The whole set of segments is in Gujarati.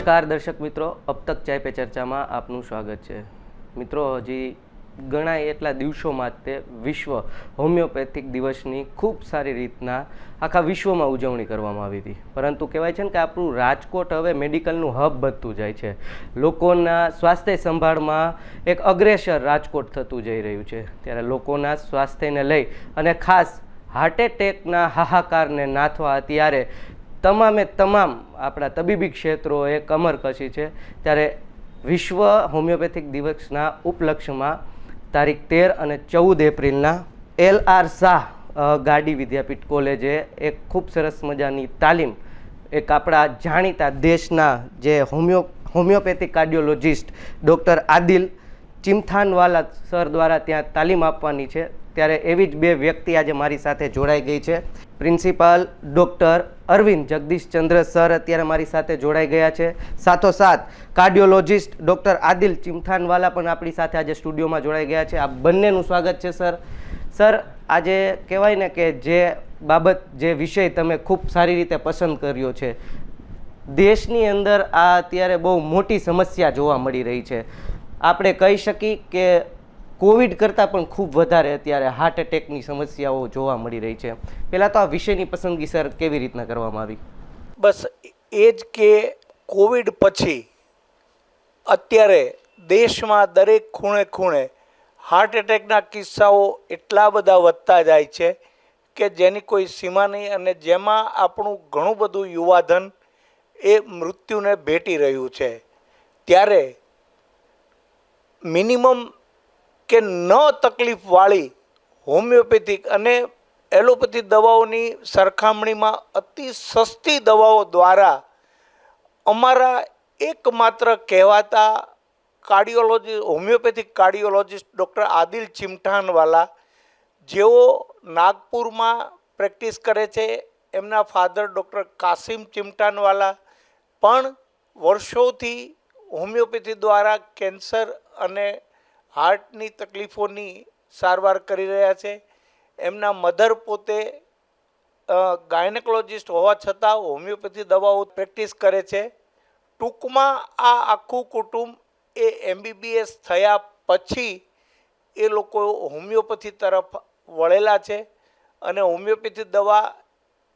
નમસ્કાર દર્શક મિત્રો, અબ તક ચાય પે ચર્ચામાં આપનું સ્વાગત છે. મિત્રો, હજી ગણાય એટલા દિવસોમાં તે વિશ્વ હોમિયોપેથિક દિવસની ખૂબ સારી રીતના આખા વિશ્વમાં ઉજવણી કરવામાં આવી હતી. પરંતુ કહેવાય છે ને કે આપણું રાજકોટ હવે મેડિકલનું હબ બનતું જાય છે. લોકોના સ્વાસ્થ્ય સંભાળમાં એક અગ્રેસર રાજકોટ થતું જઈ રહ્યું છે. ત્યારે લોકોના સ્વાસ્થ્યને લઈ અને ખાસ હાર્ટ એટેકના હાહાકારને નાથવા અત્યારે તમામે તમામ આપણા તબીબી ક્ષેત્રોએ કમર કસી છે. ત્યારે વિશ્વ હોમિયોપેથિક દિવસના ઉપલક્ષ્યમાં તારીખ 13 અને 14 એપ્રિલના LR શાહ ગાડી વિદ્યાપીઠ કોલેજે એક ખૂબ સરસ મજાની તાલીમ એક આપણા જાણીતા દેશના જે homeopathic cardiologist doctor Adil Chimthanwala sir દ્વારા ત્યાં તાલીમ આપવાની છે. ત્યારે એવી જ બે વ્યક્તિ આજે મારી સાથે જોડાઈ ગઈ છે. Principal doctor Arvind Jagdishchandra sir અત્યારે મારી સાથે જોડાઈ ગયા છે. સાથોસાથ કાર્ડિયોલોજિસ્ટ ડૉક્ટર આદિલ ચિમથાનવાલા પણ આપણી સાથે આજે સ્ટુડિયોમાં જોડાઈ ગયા છે. આ બંનેનું સ્વાગત છે સર. સર, આજે કહેવાય ને કે જે બાબત જે વિષય તમે ખૂબ સારી રીતે પસંદ કર્યો છે, દેશની અંદર આ અત્યારે બહુ મોટી સમસ્યા જોવા મળી રહી છે. આપણે કહી શકીએ કે કોવિડ કરતાં પણ ખૂબ વધારે અત્યારે હાર્ટ એટેકની સમસ્યાઓ જોવા મળી રહી છે. પહેલાં તો આ વિષયની પસંદગી સર કેવી રીતના કરવામાં આવી? બસ એ જ કે કોવિડ પછી અત્યારે દેશમાં દરેક ખૂણે ખૂણે હાર્ટ એટેકના કિસ્સાઓ એટલા બધા વધતા જાય છે કે જેની કોઈ સીમા નહીં, અને જેમાં આપણું ઘણું બધું યુવાધન એ મૃત્યુને ભેટી રહ્યું છે. ત્યારે મિનિમમ કે ન તકલીફવાળી હોમિયોપેથિક અને એલોપેથી દવાઓની સરખામણીમાં અતિ સસ્તી દવાઓ દ્વારા અમારા એકમાત્ર કહેવાતા હોમિયોપેથિક કાર્ડિયોલોજિસ્ટ ડૉક્ટર આદિલ ચિમઠાનવાલા, જેઓ નાગપુરમાં પ્રેક્ટિસ કરે છે, એમના ફાધર ડૉક્ટર કાસિમ ચિમઠાનવાલા પણ વર્ષોથી હોમિયોપેથી દ્વારા કેન્સર અને હાર્ટની તકલીફોની સારવાર કરી રહ્યા છે. એમના મધર પોતે ગાયનેકોલોજિસ્ટ હોવા છતાં હોમિયોપેથી દવાઓ પ્રેક્ટિસ કરે છે. ટૂંકમાં આ આખું કુટુંબ એ MBBS થયા પછી એ લોકો હોમિયોપેથી તરફ વળેલા છે. અને હોમિયોપેથી દવા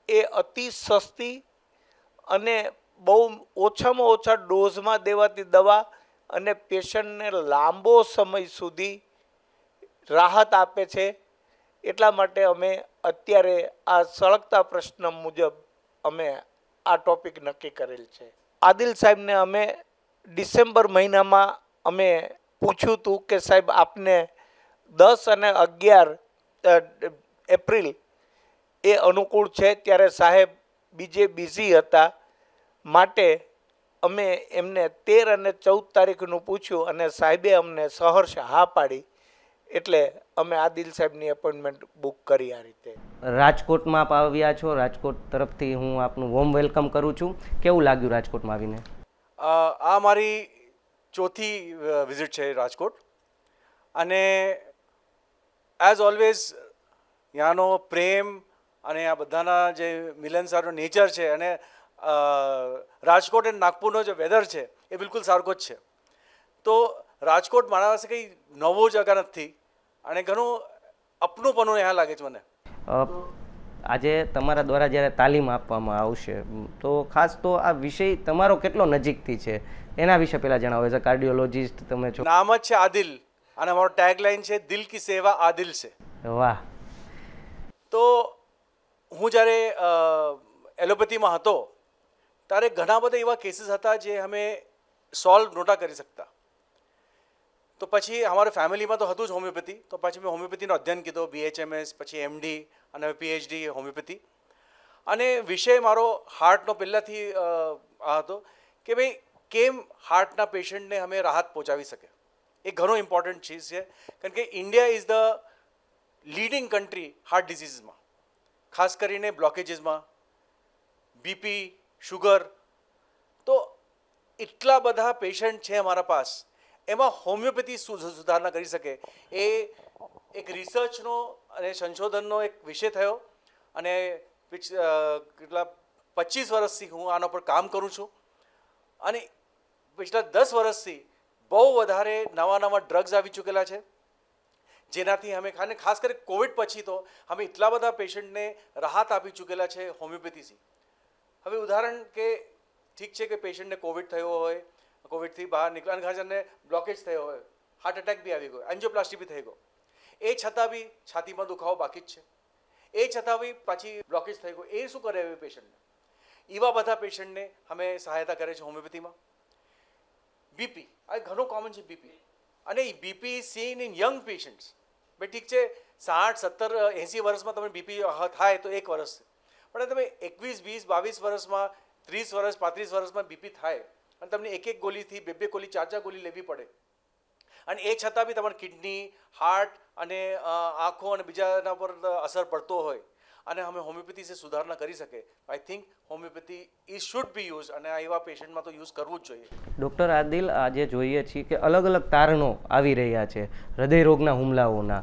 એ અતિ સસ્તી અને બહુ ઓછામાં ઓછા ડોઝમાં દેવાતી દવા અને પેશન્ટને લાંબો સમય સુધી રાહત આપે છે. એટલા માટે અમે અત્યારે આ સળગતા પ્રશ્ન મુજબ અમે આ ટૉપિક નક્કી કરેલ છે. આદિલ સાહેબને અમે ડિસેમ્બર મહિનામાં અમે પૂછ્યું હતું કે સાહેબ આપને 10 અને 11 એપ્રિલ એ અનુકૂળ છે, ત્યારે સાહેબ બીજે બિઝી હતા. માટે અમે એમને 13 અને 14 તારીખનું પૂછ્યું અને સાહેબે અમને સહર્ષ હા પાડી. એટલે અમે આદિલ સાહેબની એપોઇન્ટમેન્ટ બુક કરી. આ રીતે રાજકોટમાં આપ આવ્યા છો. રાજકોટ તરફથી હું આપનું વોર્મ વેલકમ કરું છું. કેવું લાગ્યું રાજકોટમાં આવીને? આ મારી ચોથી વિઝિટ છે રાજકોટ, અને એઝ ઓલવેઝ ત્યાંનો પ્રેમ અને આ બધાના જે મિલનસારનો નેચર છે, અને રાજકોટ અને નાગપુરનો જે વેધર છે એ બિલકુલ સારખો જ છે. તો રાજકોટ મારા પાસે કંઈ નવો જગા નથી, અને ઘણું અપનુંપણું અહીંયા લાગે છે મને. આજે તમારા દ્વારા જ્યારે તાલીમ આપવામાં આવશે તો ખાસ તો આ વિષય તમારો કેટલો નજીકથી છે એના વિશે પહેલાં જણાવો. એઝ અ કાર્ડિયોલોજિસ્ટ તમે છો. નામ જ છે આદિલ, અને અમારો ટેગલાઇન છે દિલ કી સેવા આદિલ છે. વાહ. તો હું જ્યારે એલોપેથીમાં હતો ત્યારે ઘણા બધા એવા કેસીસ હતા જે અમે સોલ્વ નહોતા કરી શકતા. તો પછી અમારા ફેમિલીમાં તો હતું જ હોમિયોપેથી, તો પછી મેં હોમિયોપેથીનો અધ્યયન કીધો, BHMS, પછી MD અને PhD હોમિયોપેથી. અને વિષય મારો હાર્ટનો પહેલાંથી આ હતો કે ભાઈ કેમ હાર્ટના પેશન્ટને અમે રાહત પહોંચાડી શકે. એ ઘણો ઇમ્પોર્ટન્ટ ચીજ છે, કારણ કે India is the leading country heart ડિસીઝમાં, ખાસ કરીને બ્લોકેજીસમાં, BP, શુગર. તો એટલા બધા પેશન્ટ છે અમારા પાસ, એમાં હોમિયોપેથી સુધારણા કરી શકે એ એક રિસર્ચનો અને સંશોધનનો એક વિષય થયો. અને કેટલા 25 વર્ષથી હું આના પર કામ કરું છું. અને पिछला 10 વર્ષથી બહુ વધારે નવા નવા ડ્રગ્સ આવી ચૂકેલા છે, જેનાથી અમે ખાસ કરી કોવિડ પછી તો અમે એટલા બધા પેશન્ટને રાહત આપી ચૂકેલા છે હોમિયોપેથીથી. હવે ઉદાહરણ કે ઠીક છે કે પેશન્ટને કોવિડ થયો હોય, કોવિડથી બહાર નીકળ્યા અને ઘણા જણને બ્લોકેજ થયો હોય, હાર્ટ એટેક બી આવી ગયો, એન્જિયોપ્લાસ્ટી બી થઈ ગયો, એ છતાં બી છાતીમાં દુખાવો બાકી જ છે, એ છતાં બી પાછી બ્લોકેજ થઈ ગયો, એ શું કરે એ પેશન્ટને? એવા બધા પેશન્ટને અમે સહાયતા કરે છે હોમિયોપેથીમાં. બીપી આ ઘણો કોમન છે બીપી, અને એ BP seen in young patients. ભાઈ ઠીક છે 60, 70, 80 વર્ષમાં તમે બીપી થાય તો 1 વર્ષ, પણ તમે 21, 20, 22 વર્ષમાં, 30 વર્ષ, 35 વર્ષમાં બીપી થાય અને તમને એક ગોળીથી 2 ગોળી, 4 ગોળી લેવી પડે, અને એ છતાં બી તમારી કિડની, હાર્ટ અને આંખો અને બીજાના પર અસર પડતો હોય અને અમે હોમિયોપેથીથી સુધારણા કરી શકે. I think homeopathy E should be use, અને આ એવા પેશન્ટમાં તો યુઝ કરવું જ જોઈએ. ડૉક્ટર આદિલ, આજે જોઈએ છીએ કે અલગ અલગ તારણો આવી રહ્યા છે હૃદયરોગના હુમલાઓના.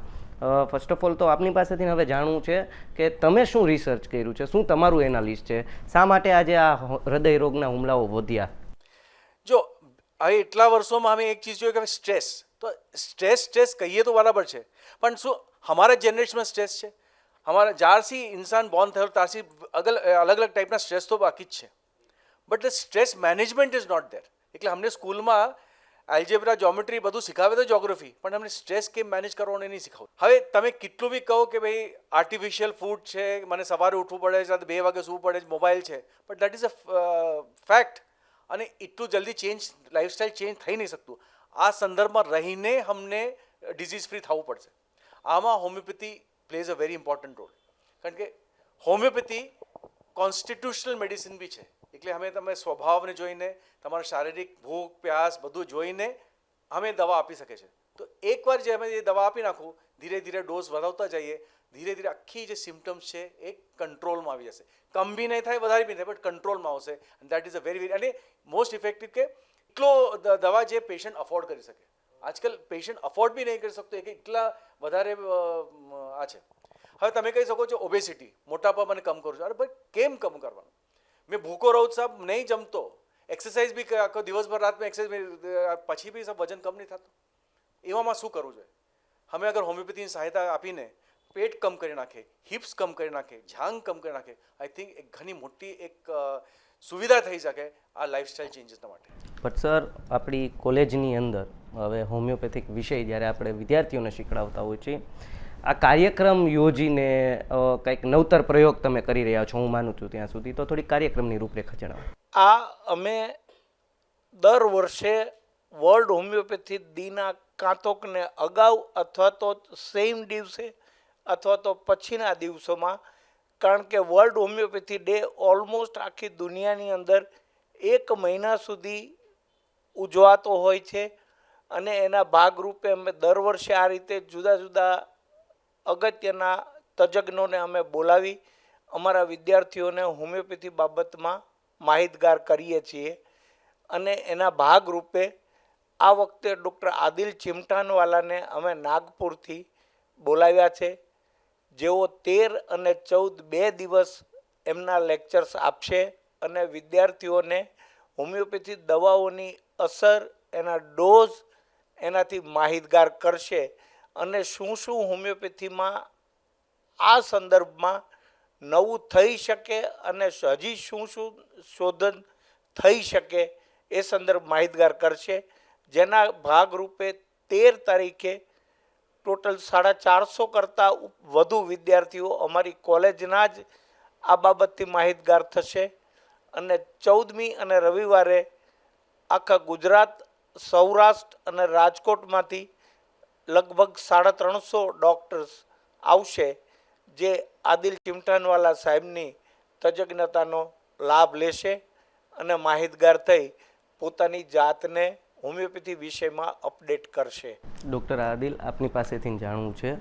ફર્સ્ટ ઓફ ઓલ તો આપની પાસેથી હવે જાણવું છે કે તમે શું રિસર્ચ કર્યું છે, શું તમારું એનાલિસ્ટ છે, શા માટે આજે આ હૃદયરોગના હુમલાઓ વધ્યા? જો હવે એટલા વર્ષોમાં અમે એક ચીજ જોયું કે સ્ટ્રેસ, તો સ્ટ્રેસ કહીએ તો બરાબર છે, પણ શું હમારા જનરેશનમાં સ્ટ્રેસ છે? हमारा જ્યારથી ઇન્સાન બોર્ન થયો ત્યારથી અલગ અલગ ટાઈપના સ્ટ્રેસ તો બાકી જ છે, but the stress management is not there. એટલે અમને સ્કૂલમાં એલ્જેબ્રા, જ્યોમેટ્રી બધું શીખાવે તો જ્યોગ્રાફી, પણ અમને સ્ટ્રેસ કેમ મેનેજ કરવાનું નહીં શીખવું. હવે તમે કેટલું બી કહો કે ભાઈ આર્ટિફિશિયલ ફૂડ છે, મને સવારે ઉઠવું પડે છે, 2 વાગે સૂવું પડે છે, મોબાઈલ છે, but that is a fact, અને એટલું જલ્દી લાઈફસ્ટાઈલ ચેન્જ થઈ નહીં શકતું. આ સંદર્ભમાં રહીને અમને ડિઝીઝ ફ્રી થવું પડશે. આમાં homeopathy plays a very important role, કારણ કે હોમિયોપેથી કોન્સ્ટિટ્યુશનલ મેડિસિન બી છે. એટલે અમે તમે સ્વભાવને જોઈને, તમારા શારીરિક ભૂખ, પ્યાસ બધું જોઈને અમે દવા આપી શકે છે. તો એકવાર જે અમે એ દવા આપી નાખું, ધીરે ધીરે ડોઝ વધારતા જઈએ, ધીરે ધીરે આખી જે સિમ્ટમ્સ છે એ કંટ્રોલમાં આવી જશે. કમ બી નહીં થાય, વધારે બી નહીં થાય, બટ કંટ્રોલમાં આવશે. દેટ ઇઝ અ વેરી અને મોસ્ટ ઇફેક્ટિવ કે એટલો દવા જે પેશન્ટ અફોર્ડ કરી શકે. આજકાલ પેશન્ટ અફોર્ડ બી નહીં કરી શકતો, એટલા વધારે આ છે. હવે તમે કહી શકો છો ઓબેસિટી, મોટાપા મને કમ કરું છું. અરે ભાઈ કેમ કમ કરવાનું? મેં ભૂકો રહું સાહેબ, નહીં જમતો, એક્સરસાઇઝ બી આખો દિવસભર રાતમાં એક્સરસાઇઝ, પછી બી સાહેબ વજન કમ નહીં થતું. એવામાં શું કરવું જોઈએ? અમે અગર હોમિયોપેથીની સહાયતા આપીને પેટ કમ કરી નાખે, હિપ્સ કમ કરી નાખે, જાંઘ કમ કરી નાખે, આઈ થિંક એક ઘણી મોટી એક સુવિધા થઈ શકે આ લાઈફસ્ટાઈલ ચેન્જીસના માટે. બટ સર, આપણી કોલેજની અંદર હવે હોમિયોપેથિક વિષય જ્યારે આપણે વિદ્યાર્થીઓને શીખવાડતા હોય છે, આ કાર્યક્રમ યોજીને કંઈક નવતર પ્રયોગ તમે કરી રહ્યા છો, હું માનું છું ત્યાં સુધી, તો થોડી કાર્યક્રમની રૂપરેખા જણાવો. આ અમે દર વર્ષે વર્લ્ડ હોમિયોપેથી દિના કાંતોકને અગાઉ અથવા તો સેમ દિવસે અથવા તો પછીના દિવસોમાં, કારણ કે વર્લ્ડ હોમિયોપેથી ડે ઓલમોસ્ટ આખી દુનિયાની અંદર 1 મહિના સુધી ઉજવાતો હોય છે, અને એના ભાગરૂપે અમે દર વર્ષે આ રીતે જુદા જુદા અગત્યના તજજ્ઞોને અમે બોલાવી અમારા વિદ્યાર્થીઓને હોમિયોપેથી બાબતમાં માહિતગાર કરીએ છીએ. અને એના ભાગરૂપે આ વખતે ડૉક્ટર આદિલ ચિમટાનવાલાને અમે નાગપુરથી બોલાવ્યા છે, જેઓ 13 અને 14 2 દિવસ એમના લેક્ચર્સ આપશે અને વિદ્યાર્થીઓને હોમિયોપેથી દવાઓની અસર, એના ડોઝ, એનાથી માહિતગાર કરશે, અને શું શું હોમિયોપેથીમાં આ સંદર્ભમાં નવું થઈ શકે અને હજી શું શું શોધન થઈ શકે એ સંદર્ભ માહિતગાર કરશે. જેના ભાગરૂપે 13 તારીખે ટોટલ 450 કરતાં વધુ વિદ્યાર્થીઓ અમારી કોલેજના જ આ બાબતથી માહિતગાર થશે, અને 14મી અને રવિવારે આખા ગુજરાત, સૌરાષ્ટ્ર અને રાજકોટમાંથી લગભગ 350 ડૉક્ટર્સ આવશે, જે આદિલ ચિમટાનવાલા સાહેબની તજજ્ઞતાનો લાભ લેશે અને માહિતગાર થઈ પોતાની જાતને હોમિયોપેથી વિષયમાં અપડેટ કરશે. ડૉક્ટર આદિલ, આપની પાસેથી જાણવું છે,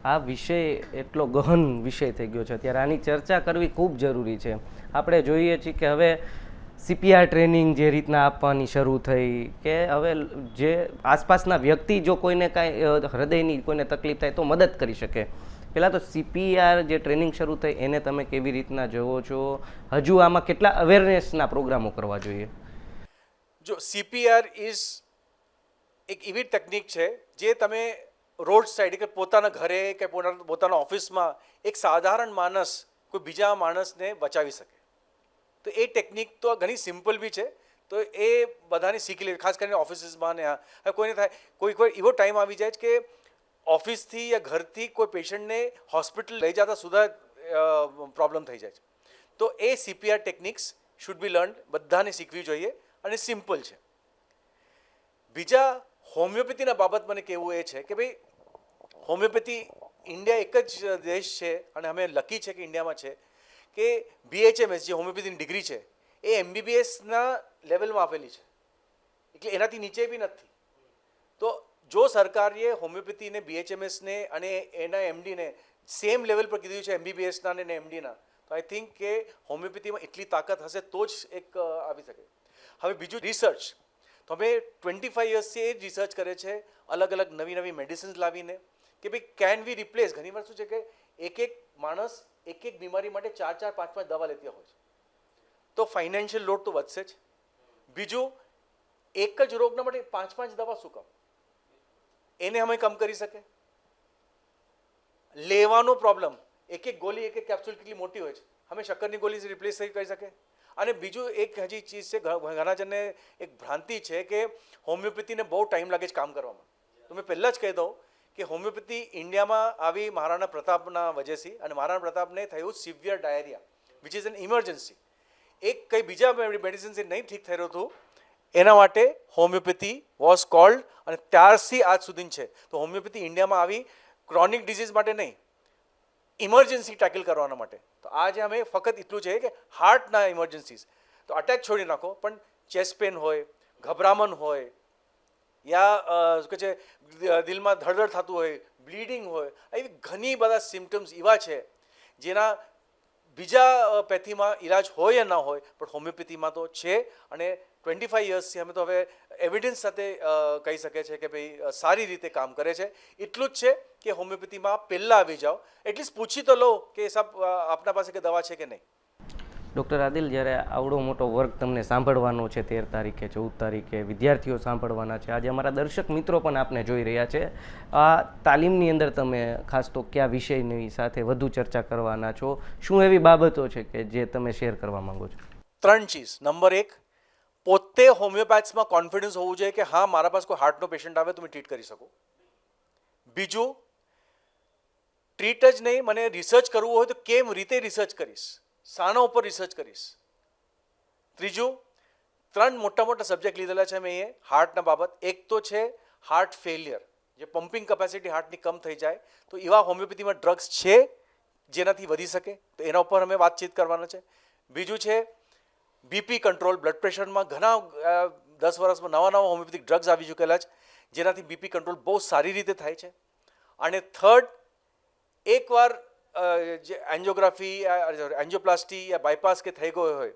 આ વિષય એટલો ગહન વિષય થઈ ગયો છે, ત્યારે આની ચર્ચા કરવી ખૂબ જરૂરી છે. આપણે જોઈએ છીએ કે હવે CPR ટ્રેનિંગ જે રીતના આપવાની શરૂ થઈ, કે હવે જે આસપાસના વ્યક્તિ જો કોઈને કાંઈ હૃદયની કોઈને તકલીફ થાય તો મદદ કરી શકે. પહેલાં તો CPR જે ટ્રેનિંગ શરૂ થઈ એને તમે કેવી રીતના જોવો છો? હજુ આમાં કેટલા અવેરનેસના પ્રોગ્રામો કરવા જોઈએ? જો CPR ઇઝ એક એવી ટેકનિક છે જે તમે રોડ સાઈડ કે પોતાના ઘરે કે પોતાના ઓફિસમાં એક સાધારણ માણસ કોઈ બીજા માણસને બચાવી શકે. તો એ ટેકનિક તો ઘણી સિમ્પલ બી છે, તો એ બધાને શીખી લે, ખાસ કરીને ઓફિસીસમાં ને હવે કોઈને થાય કોઈ એવો ટાઈમ આવી જાય છે કે ઓફિસથી યા ઘરથી કોઈ પેશન્ટને હોસ્પિટલ લઈ જતા સુધા પ્રોબ્લેમ થઈ જાય છે. તો એ CPR techniques should be learn, બધાને શીખવી જોઈએ અને સિમ્પલ છે. બીજા હોમિયોપેથીના બાબત મને કહેવું એ છે કે ભાઈ હોમિયોપેથી ઇન્ડિયા એક જ દેશ છે અને અમે લકી છે કે ઇન્ડિયામાં છે કે BHMS જે હોમિયોપેથીની ડિગ્રી છે એ MBBSના લેવલમાં આપેલી છે, એટલે એનાથી નીચે બી નથી. તો જો સરકારે હોમિયોપેથીને BHMSને અને એના MDને સેમ લેવલ પર કીધું છે MBBSના ને MDના, તો આઈ થિંક કે હોમિયોપેથીમાં એટલી તાકાત હશે તો જ એક આવી શકે. હવે બીજું રિસર્ચ, તો અમે 25 યર્સથી એ જ રિસર્ચ કરે છે, અલગ અલગ નવી નવી મેડિસિન્સ લાવીને કે ભાઈ કેન વી રિપ્લેસ. ઘણીવાર શું છે કે એક માણસ એક બીમારી માટે 4-5 દવા લેતી હોય છે, તો ફાઇનાન્શિયલ લોડ તો વધશે જ. બીજું, એક જ રોગના માટે 5 દવા શું કામ, એને અમે કમ કરી શકે. લેવાનો પ્રોબ્લેમ, એક ગોળી એક કેપ્સ્યુલ કેટલી મોટી હોય છે, અમે શક્કરની ગોળી રિપ્લેસ કરી શકે. અને બીજું એક હજી ચીજ છે, ઘણા જણને એક ભ્રાંતિ છે કે હોમિયોપેથીને બહુ ટાઈમ લાગે છે કામ કરવામાં. તો મેં પહેલાં જ કહી દઉં કે હોમિયોપેથી ઇન્ડિયામાં આવી મહારાણા પ્રતાપના વજહથી, અને મહારાણા પ્રતાપને થયું severe diarrhoea which is an emergency. એક કંઈ બીજા મેડિસિન્સથી નહીં ઠીક થઈ રહ્યું હતું, એના માટે હોમિયોપેથી વોઝ કોલ્ડ, અને ત્યારથી આજ સુધી છે. તો હોમિયોપેથી ઇન્ડિયામાં આવી ક્રોનિક ડિઝીઝ માટે નહીં, ઇમરજન્સી ટેકલ કરવાના માટે. તો આજે અમે ફક્ત એટલું છે કે હાર્ટના ઇમરજન્સીસ, તો અટેક છોડી નાખો, પણ ચેસ્ટ પેન હોય, ગભરામણ હોય, યા શું કહે છે દિલમાં ધડધડ થતું હોય, બ્લીડિંગ હોય, એવી ઘણી બધા સિમ્ટમ્સ એવા છે જેના બીજા પેથીમાં ઈલાજ હોય યા ના હોય, પણ હોમિયોપેથીમાં તો છે. અને 25 યર્સથી અમે તો હવે એવિડન્સ સાથે કહી શકે છે કે ભાઈ સારી રીતે કામ કરે છે. એટલું જ છે કે હોમિયોપેથીમાં પહેલાં આવી જાઓ, એટલીસ્ટ પૂછી તો લો કે સાહેબ આપના પાસે કે દવા છે કે નહીં. ડૉક્ટર આદિલ, જ્યારે આવડો મોટો વર્ગ તમને સાંભળવાનો છે, 13 તારીખે 14 તારીખે વિદ્યાર્થીઓ સાંભળવાના છે, આજે અમારા દર્શક મિત્રો પણ આપને જોઈ રહ્યા છે, આ તાલીમની અંદર તમે ખાસ તો કયા વિષયની સાથે વધુ ચર્ચા કરવાના છો, શું એવી બાબતો છે કે જે તમે શેર કરવા માંગો છો? 3 ચીજ. નંબર 1, પોતે હોમિયોપેથ્સમાં કોન્ફિડન્સ હોવું જોઈએ કે હા મારા પાસે કોઈ હાર્ટનો પેશન્ટ આવે તો મેં ટ્રીટ કરી શકું. બીજું, ટ્રીટ જ નહીં, મને રિસર્ચ કરવું હોય તો કેમ રીતે રિસર્ચ કરીશ, શાના ઉપર રિસર્ચ કરીશ. ત્રીજું, 3 મોટા સબ્જેક્ટ લીધેલા છે મેં એ હાર્ટના બાબત. એક તો છે હાર્ટ ફેલિયર, જે પમ્પિંગ કેપેસિટી હાર્ટની કમ થઈ જાય, તો એવા હોમિયોપેથીમાં ડ્રગ્સ છે જેનાથી વધી શકે, તો એના ઉપર અમે વાતચીત કરવાના છે. બીજું છે BP કંટ્રોલ, બ્લડ પ્રેશરમાં ઘણા 10 વર્ષમાં નવા હોમિયોપેથિક ડ્રગ્સ આવી ચૂકેલા છે જેનાથી BP કંટ્રોલ બહુ સારી રીતે થાય છે. અને થર્ડ, એકવાર જે એન્જિયોપ્લાસ્ટી યા બાયપાસ કે થઈ ગયો હોય,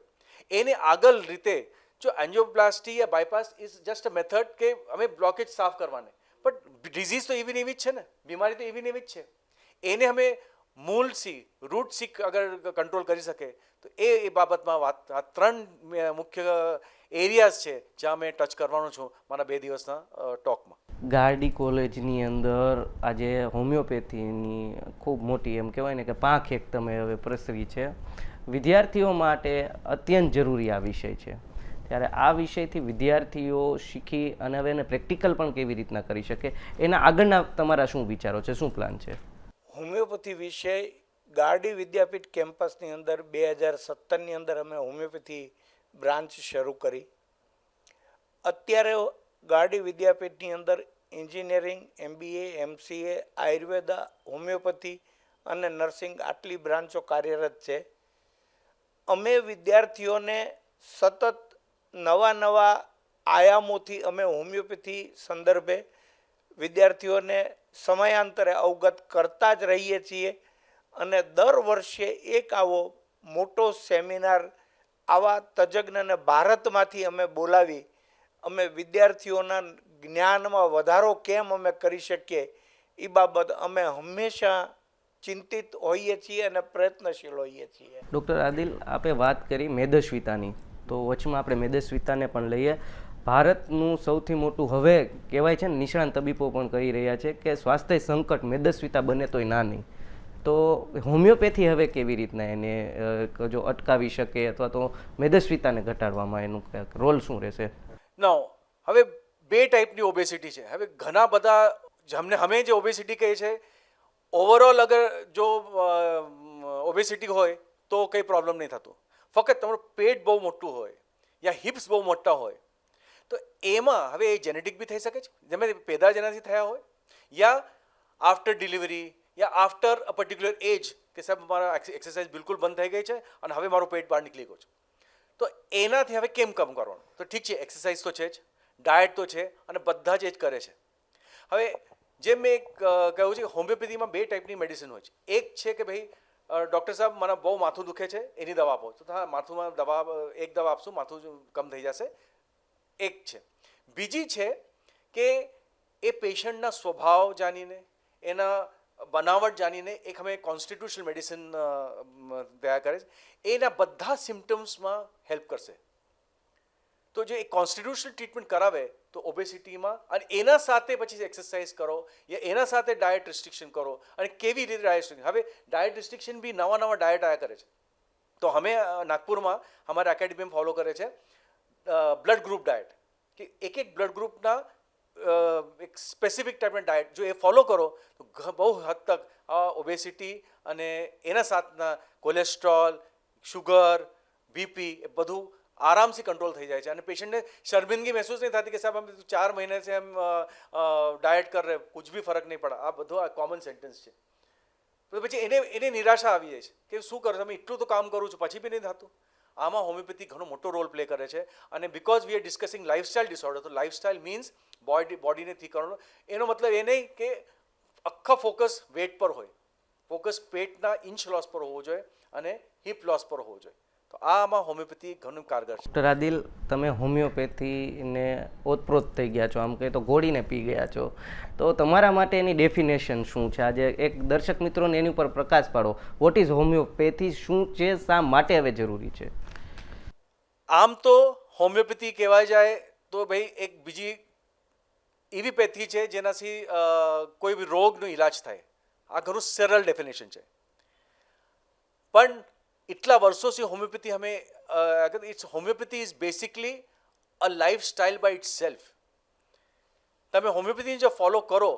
એને આગળ રીતે જો angioplasty yeah bypass is just a method કે અમે બ્લોકેજ સાફ કરવાને, પણ ડિઝીઝ તો એવી ને એવી જ છે ને, બીમારી તો એવી ને એવી જ છે. એને અમે મૂળથી રૂટથી અગર કંટ્રોલ કરી શકે તો એ બાબતમાં વાત, આ 3 મુખ્ય એરિયાઝ છે જ્યાં મેં ટચ કરવાનો છું મારા 2 દિવસના ટોકમાં. ગાર્ડી કોલેજની અંદર આજે હોમિયોપેથીની ખૂબ મોટી એમ કહેવાય ને કે પાંખ એક તમે હવે પ્રસરી છે. વિદ્યાર્થીઓ માટે અત્યંત જરૂરી આ વિષય છે, ત્યારે આ વિષયથી વિદ્યાર્થીઓ શીખી અને હવે એને પ્રેક્ટિકલ પણ કેવી રીતના કરી શકે, એના આગળના તમારા શું વિચારો છે, શું પ્લાન છે? હોમિયોપેથી વિષય ગાર્ડી વિદ્યાપીઠ કેમ્પસની અંદર 2017ની અંદર અમે હોમિયોપેથી બ્રાન્ચ શરૂ કરી. અત્યારે ગાર્ડી વિદ્યાપીઠની અંદર engineering, MBA, MCA, Ayurveda, homeopathy અને નર્સિંગ આટલી બ્રાન્ચો કાર્યરત છે. અમે વિદ્યાર્થીઓને સતત નવા આયામોથી અમે હોમિયોપેથી સંદર્ભે વિદ્યાર્થીઓને સમયાંતરે અવગત કરતા જ રહીએ છીએ. અને દર વર્ષે એક આવો મોટો સેમિનાર આવા તજજ્ઞને ભારતમાંથી અમે બોલાવી અમે વિદ્યાર્થીઓના જ્ઞાનમાં વધારો કેમ અમે કરી શકીએ એ બાબત અમે હંમેશા ચિંતિત હોઈએ છીએ અને પ્રયત્નશીલ હોઈએ છીએ. ડૉક્ટર આદિલ, આપે વાત કરી મેદસ્વીતાની, તો વચમાં આપણે મેદસ્વીતાને પણ લઈએ. ભારતનું સૌથી મોટું હવે કહેવાય છે ને, નિષ્ણાંત તબીબો પણ કહી રહ્યા છે કે સ્વાસ્થ્ય સંકટ મેદસ્વીતા બને તોય ના નહીં. તો હોમિયોપેથી હવે કેવી રીતના એને જો અટકાવી શકે અથવા તો મેદસ્વીતાને ઘટાડવામાં એનું કંઈક રોલ શું રહેશે? નાઉ હવે બે ટાઈપની ઓબેસિટી છે. હવે ઘણા બધા અમે જે ઓબેસિટી કહીએ છે, ઓવરઓલ અગર જો ઓબેસિટી હોય તો કંઈ પ્રોબ્લેમ નહીં થતો. ફક્ત તમારું પેટ બહુ મોટું હોય યા હિપ્સ બહુ મોટા હોય તો એમાં હવે એ જેનેટિક બી થઈ શકે છે, જેમ પેદા જેનાથી થયા હોય યા આફ્ટર ડિલિવરી યા આફ્ટર અ પર્ટિક્યુલર એજ કે સાહેબ મારા એક્સરસાઇઝ બિલકુલ બંધ થઈ ગઈ છે અને હવે મારું પેટ બહાર નીકળી ગયું છે. તો એનાથી હવે કેમ કમ કરવાનું? તો ઠીક છે, એક્સરસાઇઝ તો છે જ, ડાયટ તો છે અને બધા જ એ જ કરે છે. હવે જેમ મેં કહ્યું છે કે હોમિયોપેથીમાં બે ટાઈપની મેડિસિન હોય છે. એક છે કે ભાઈ ડૉક્ટર સાહેબ મને બહુ માથું દુખે છે, એની દવા આપો. તો હા, માથુંમાં એક દવા આપશું, માથું કમ થઈ જશે. એક છે. બીજી છે કે એ પેશન્ટના સ્વભાવ જાણીને, એના બનાવટ જાણીને એક અમે કોન્સ્ટિટ્યુશનલ મેડિસિન તૈયાર કરે છે. એના બધા સિમ્ટમ્સમાં હેલ્પ કરશે. તો જે એક કોન્સ્ટિટ્યુશનલ ટ્રીટમેન્ટ કરાવે તો ઓબેસિટીમાં, અને એના સાથે પછી એક્સરસાઇઝ કરો યા એના સાથે ડાયટ રિસ્ટ્રિક્શન કરો. અને કેવી રીતે ડાયટ રિસ્ટ્રિક્શન? હવે ડાયટ રિસ્ટ્રિક્શન બી નવા ડાયટ આવ્યા કરે છે. તો અમે નાગપુરમાં અમારા એકેડમીમાં ફોલો કરે છે બ્લડ ગ્રુપ ડાયટ, કે એક બ્લડ ગ્રુપના એક સ્પેસિફિક ટાઈપના ડાયટ જો એ ફોલો કરો તો બહુ હદ તક આ ઓબેસિટી અને એના સાથના કોલેસ્ટ્રોલ, શુગર, બીપી એ બધું આરામથી કંટ્રોલ થઈ જાય છે. અને પેશન્ટને શર્મિંદગી મહેસૂસ નહીં થતી કે સાહેબ हम 4 महीने से हम डाइट कर रहे, कुछ भी फर्क नहीं पड़ा. આ બધું આ કોમન સેન્ટેન્સ છે. તો પછી એને નિરાશા આવી જાય છે કે શું કરું, તમે એટલું તો કામ કરું છું પછી બી નહીં થતું. આમાં હોમિયોપેથી ઘણો મોટો રોલ પ્લે કરે છે. અને because we are discussing lifestyle disorder, તો લાઇફસ્ટાઇલ મીન્સ બોડીને ઠીક કરવાનો. એનો મતલબ એ નહીં કે આખા ફોકસ વેટ પર હોય, ફોકસ પેટના ઇંચ લોસ પર હોવો જોઈએ અને હિપ લોસ પર હોવો જોઈએ. તો આમાં હોમિયોપેથી ઘણું કારગર છે. ડૉક્ટર આદિલ, તમે હોમિયોપેથીને ઓતપ્રોત થઈ ગયા છો, આમ કહે તો ગોળીને પી ગયા છો. તો તમારા માટે એની ડેફિનેશન શું છે? આજે એક દર્શક મિત્રોને એની ઉપર પ્રકાશ પાડો. વોટ ઇઝ હોમિયોપેથી, શું છે, શા માટે હવે જરૂરી છે? આમ તો હોમિયોપેથી કહેવાય જાય તો ભાઈ એક બીજી એવી પેથી છે જેનાથી કોઈ બી રોગનો ઈલાજ થાય. આ ઘણું સરળ ડેફિનેશન છે. પણ એટલા વર્ષોથી homeopathy homeopathy is basically a lifestyle by itself. તમે હોમિયોપેથીને જો ફોલો કરો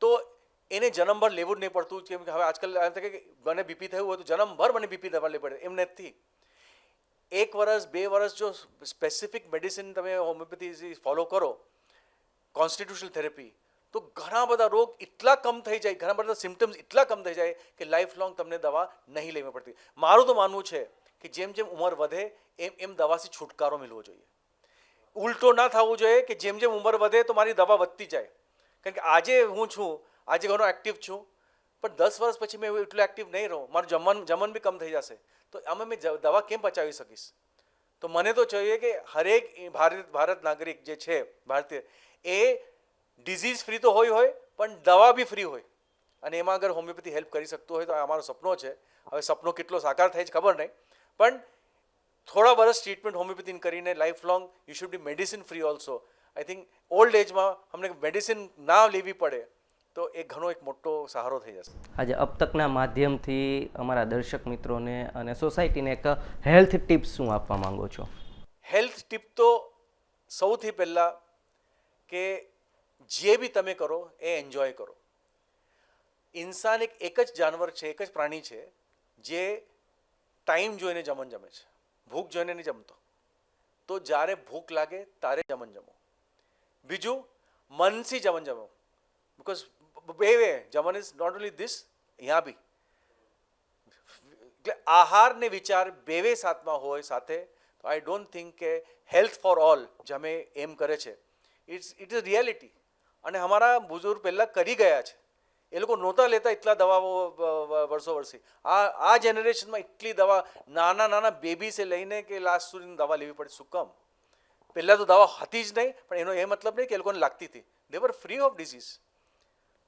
તો એને જન્મભર લેવું જ નહીં પડતું. કેમ કે હવે આજકાલ એમ થાય કે મને બીપી થયું હોય તો જન્મભર મને બીપી દવા લેવી પડે, એમ નથી. 1 વર્ષ 2 વર્ષ જો સ્પેસિફિક મેડિસિન તમે હોમિયોપેથી ફોલો કરો, કોન્સ્ટિટ્યુશનલ થેરેપી, તો ઘણા બધા રોગ એટલા કમ થઈ જાય, ઘણા બધા સિમ્ટમ્સ એટલા કમ થઈ જાય કે લાઈફ લોંગ તમને દવા નહીં લેવી પડતી. મારું તો માનવું છે કે જેમ જેમ ઉંમર વધે એમ દવાથી છુટકારો મળવો જોઈએ. ઉલટો ના થવું જોઈએ કે જેમ જેમ ઉંમર વધે તો મારી દવા વધતી જાય. કારણ કે આજે હું છું, આજે ઘણો એક્ટિવ છું, પણ 10 વર્ષ પછી મેં એટલું એક્ટિવ નહીં રહું, મારું જમન બી કમ થઈ જશે. તો આમાં મેં દવા કેમ પચાવી શકીશ? તો મને તો જોઈએ કે હરેક ભારત નાગરિક જે છે ભારતીય, એ ડિઝીઝ ફ્રી તો હોય પણ દવા બી ફ્રી હોય. અને એમાં અગર હોમિયોપેથી હેલ્પ કરી શકતું હોય તો આ અમારો સપનો છે. હવે સપનો કેટલો સાકાર થાય છે ખબર નહીં, પણ થોડા વર્ષ ટ્રીટમેન્ટ હોમિયોપેથી કરીને life long you should be medicine free also. I think old એજમાં અમને મેડિસિન ના લેવી પડે તો એ ઘણો એક મોટો સહારો થઈ જશે. આજે અબતકના માધ્યમથી અમારા દર્શક મિત્રોને અને સોસાયટીને એક હેલ્થ ટિપ્સ શું આપવા માંગો છો? હેલ્થ ટીપ તો સૌથી પહેલાં કે જે બી તમે કરો એ એન્જોય કરો. ઇન્સાન એક જ જાનવર છે, એક જ પ્રાણી છે જે ટાઈમ જોઈને જમન જમે છે, ભૂખ જોઈને નહીં જમતો. તો જ્યારે ભૂખ લાગે ત્યારે જમન જમો. બીજું, મનથી જમન જમો. બિકોઝ બે વે જમન ઇઝ નોટ ઓનલી ધીસ, અહીંયા બી એટલે આહાર ને વિચાર બે વે સાથમાં હોય સાથે, તો આઈ ડોન્ટ થિંક કે હેલ્થ ફોર ઓલ જે અમે એમ કરે છે ઇટ ઇઝ રિયાલિટી. અને અમારા બુઝુર્ગ પહેલાં કરી ગયા છે, એ લોકો નહોતા લેતા એટલા દવાઓ વર્ષોથી. આ જનરેશનમાં એટલી દવા, નાના બેબીસે લઈને કે લાસ્ટ સુધીની દવા લેવી પડે. શું કામ? પહેલાં તો દવા હતી જ નહીં, પણ એનો એ મતલબ નહીં કે એ લોકોને લાગતી હતી. દે વર ફ્રી ઓફ ડિઝીઝ.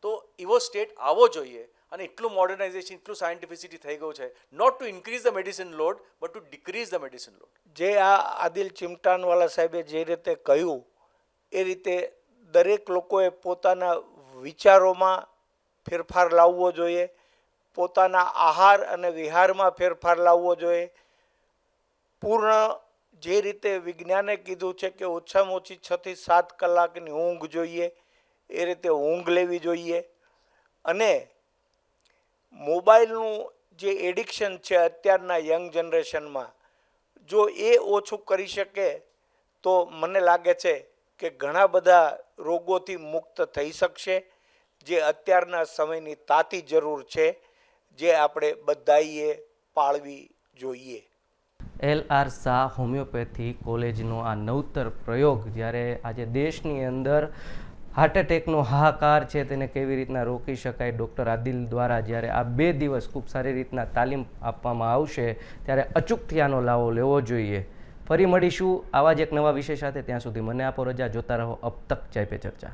તો એવો સ્ટેટ આવવો જોઈએ. અને એટલું મોડર્નાઇઝેશન, એટલું સાયન્ટિફિસિટી થઈ ગયું છે, not to increase the medicine load but to decrease the medicine load. જે આ આદિલ ચિમટાનવાલા સાહેબે જે રીતે કહ્યું એ રીતે દરેક લોકોએ પોતાના વિચારોમાં ફેરફાર લાવવો જોઈએ, પોતાના આહાર અને વિહારમાં ફેરફાર લાવવો જોઈએ. પૂર્ણ જે રીતે વિજ્ઞાને કીધું છે કે ઓછામાં ઓછી 6 થી 7 કલાકની ઊંઘ જોઈએ, એ રીતે ઊંઘ લેવી જોઈએ. અને મોબાઈલનું જે એડિક્શન છે અત્યારના યંગ જનરેશનમાં, જો એ ઓછું કરી શકે તો મને લાગે છે કે ઘણા બધા રોગોથી મુક્ત થઈ શકશે, જે અત્યારના સમયની તાતી જરૂર છે, જે આપણે બધાએ પાળવી જોઈએ. LR શાહ હોમિયોપેથી કોલેજનો આ નવતર પ્રયોગ જ્યારે આજે દેશની અંદર હાર્ટ એટેકનો હાહાકાર છે તેને કેવી રીતના રોકી શકાય, ડૉક્ટર આદિલ દ્વારા જ્યારે આ 2 દિવસ ખૂબ સારી રીતના તાલીમ આપવામાં આવશે ત્યારે અચૂકથી આનો લાવો લેવો જોઈએ. ફરી મળીશું આવા જ એક નવા વિષય સાથે. ત્યાં સુધી મને આપો રજા. જોતા રહો અબ તક જય પે ચર્ચા.